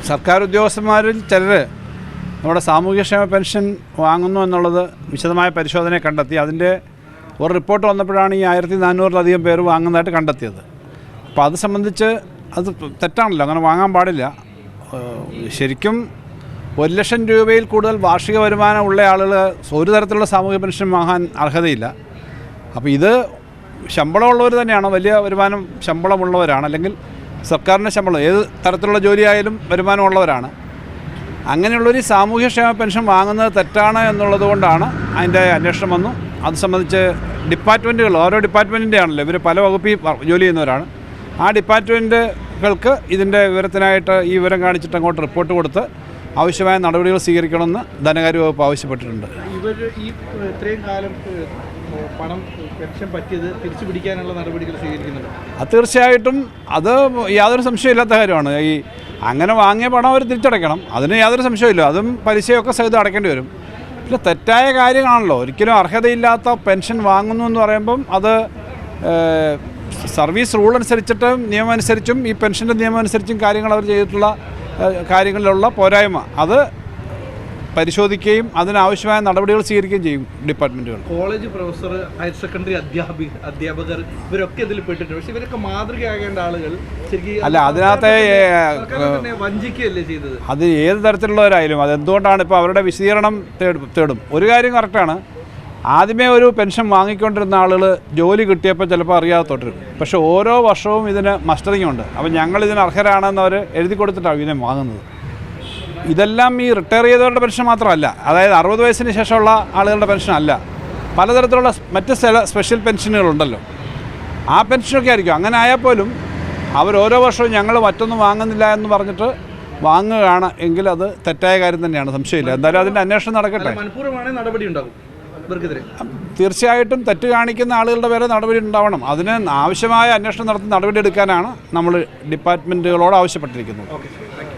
സർക്കാർ ഉദ്യോഗസ്ഥന്മാരിൽ ചിലർ നമ്മുടെ സാമൂഹ്യക്ഷേമ പെൻഷൻ വാങ്ങുന്നു എന്നുള്ളത് വിശദമായ പരിശോധന കണ്ടെത്തി. അതിൻ്റെ ഒരു റിപ്പോർട്ട് വന്നപ്പോഴാണ് ഈ 1400-ലധികം പേര് വാങ്ങുന്നതായിട്ട് കണ്ടെത്തിയത്. അപ്പോൾ അത് സംബന്ധിച്ച് അത് തെറ്റാണല്ലോ, അങ്ങനെ വാങ്ങാൻ പാടില്ല. ശരിക്കും 1,00,000 രൂപയിൽ കൂടുതൽ വാർഷിക വരുമാനമുള്ള ആളുകൾ ഒരു തരത്തിലുള്ള സാമൂഹ്യ പെൻഷൻ വാങ്ങാൻ അർഹതയില്ല. അപ്പോൾ ഇത് ശമ്പളമുള്ളവർ തന്നെയാണ്, വലിയ വരുമാനം ശമ്പളമുള്ളവരാണ്, അല്ലെങ്കിൽ സർക്കാരിൻ്റെ ശമ്പളം ഏത് തരത്തിലുള്ള ജോലിയായാലും വരുമാനമുള്ളവരാണ്. അങ്ങനെയുള്ളൊരു സാമൂഹ്യക്ഷേമ പെൻഷൻ വാങ്ങുന്നത് തെറ്റാണ് എന്നുള്ളത് കൊണ്ടാണ് അതിൻ്റെ അന്വേഷണം വന്നു. അത് സംബന്ധിച്ച് ഡിപ്പാർട്ട്മെൻറ്റുകൾ, ഓരോ ഡിപ്പാർട്ട്മെൻറ്റിൻ്റെ ആണല്ലോ, ഇവർ പല വകുപ്പിൽ ജോലി ചെയ്യുന്നവരാണ്. ആ ഡിപ്പാർട്ട്മെൻറ്റുകൾക്ക് ഇതിൻ്റെ വിവരത്തിനായിട്ട് ഈ വിവരം കാണിച്ചിട്ട് അങ്ങോട്ട് റിപ്പോർട്ട് കൊടുത്ത് ആവശ്യമായ നടപടികൾ സ്വീകരിക്കണമെന്ന് ധനകാര്യ വകുപ്പ് ആവശ്യപ്പെട്ടിട്ടുണ്ട്. ഇവർ ഈ ഇത്രയും കാലം പണം പെൻഷൻ പറ്റിയത് തിരിച്ചു പിടിക്കാനുള്ള നടപടികൾ സ്വീകരിക്കുന്നുണ്ട്. അത് തീർച്ചയായിട്ടും അത് യാതൊരു സംശയമില്ലാത്ത കാര്യമാണ്. ഈ അങ്ങനെ വാങ്ങിയ പണം അവർ തിരിച്ചടയ്ക്കണം, അതിന് യാതൊരു സംശയമില്ല. അതും പലിശയൊക്കെ സഹിതം അടയ്ക്കേണ്ടി വരും. പിന്നെ തെറ്റായ കാര്യങ്ങളാണല്ലോ, ഒരിക്കലും അർഹതയില്ലാത്ത പെൻഷൻ വാങ്ങുന്നു എന്ന് പറയുമ്പം അത് സർവീസ് റൂൾ അനുസരിച്ചിട്ടും നിയമം അനുസരിച്ചും ഈ പെൻഷൻ്റെ നിയമം അനുസരിച്ചും കാര്യങ്ങൾ അവർ ചെയ്തിട്ടുള്ള കാര്യങ്ങളിലുള്ള പോരായ്മ അത് പരിശോധിക്കുകയും അതിനാവശ്യമായ നടപടികൾ സ്വീകരിക്കുകയും ചെയ്യും ഡിപ്പാർട്ട്മെൻറ്റുകൾ. കോളേജ് പ്രൊഫസർ, ഹയർ സെക്കൻഡറി അധ്യാപകർ ഇവരൊക്കെ ഇതിൽ പെട്ടിട്ടുണ്ട്. പക്ഷേ ഇവരൊക്കെ മാതൃകയാകേണ്ട ആളുകൾ ശരിക്കും അല്ല, അതിനകത്തെ വഞ്ചിക്കുകയല്ലേ ചെയ്തത്. അത് ഏത് തരത്തിലുള്ളവരായാലും അതെന്തുകൊണ്ടാണ് ഇപ്പോൾ അവരുടെ വിശദീകരണം തേടും. ഒരു കാര്യം കറക്റ്റാണ്, ആദ്യമേ ഒരു പെൻഷൻ വാങ്ങിക്കൊണ്ടിരുന്ന ആളുകൾ ജോലി കിട്ടിയപ്പോൾ ചിലപ്പോൾ അറിയാതെ തുടരും. പക്ഷേ ഓരോ വർഷവും ഇതിന് മസ്റ്ററിംഗ് ഉണ്ട്. അപ്പോൾ ഞങ്ങളിതിന് അർഹരാണെന്ന് അവർ എഴുതി കൊടുത്തിട്ടാണ് ഇതിനെ വാങ്ങുന്നത്. ഇതെല്ലാം ഈ റിട്ടയർ ചെയ്തവരുടെ പെൻഷൻ മാത്രമല്ല, അതായത് 60 വയസ്സിന് ശേഷമുള്ള ആളുകളുടെ പെൻഷൻ അല്ല, പലതരത്തിലുള്ള മറ്റ് സ്പെഷ്യൽ പെൻഷനുകളുണ്ടല്ലോ, ആ പെൻഷനൊക്കെ ആയിരിക്കും. അങ്ങനെ ആയാൽ പോലും അവർ ഓരോ വർഷവും ഞങ്ങൾ മറ്റൊന്നും വാങ്ങുന്നില്ല എന്ന് പറഞ്ഞിട്ട് വാങ്ങുകയാണ് എങ്കിൽ അത് തെറ്റായ കാര്യം തന്നെയാണ്, സംശയമില്ല. എന്തായാലും അതിൻ്റെ അന്വേഷണം നടക്കട്ടെ. നടപടി ഉണ്ടാകും. തീർച്ചയായിട്ടും തെറ്റ് കാണിക്കുന്ന ആളുകളുടെ പേരെ നടപടി ഉണ്ടാവണം. അതിന് ആവശ്യമായ അന്വേഷണം നടത്തി നടപടി എടുക്കാനാണ് നമ്മൾ ഡിപ്പാർട്ട്മെൻറ്റുകളോട് ആവശ്യപ്പെട്ടിരിക്കുന്നത്.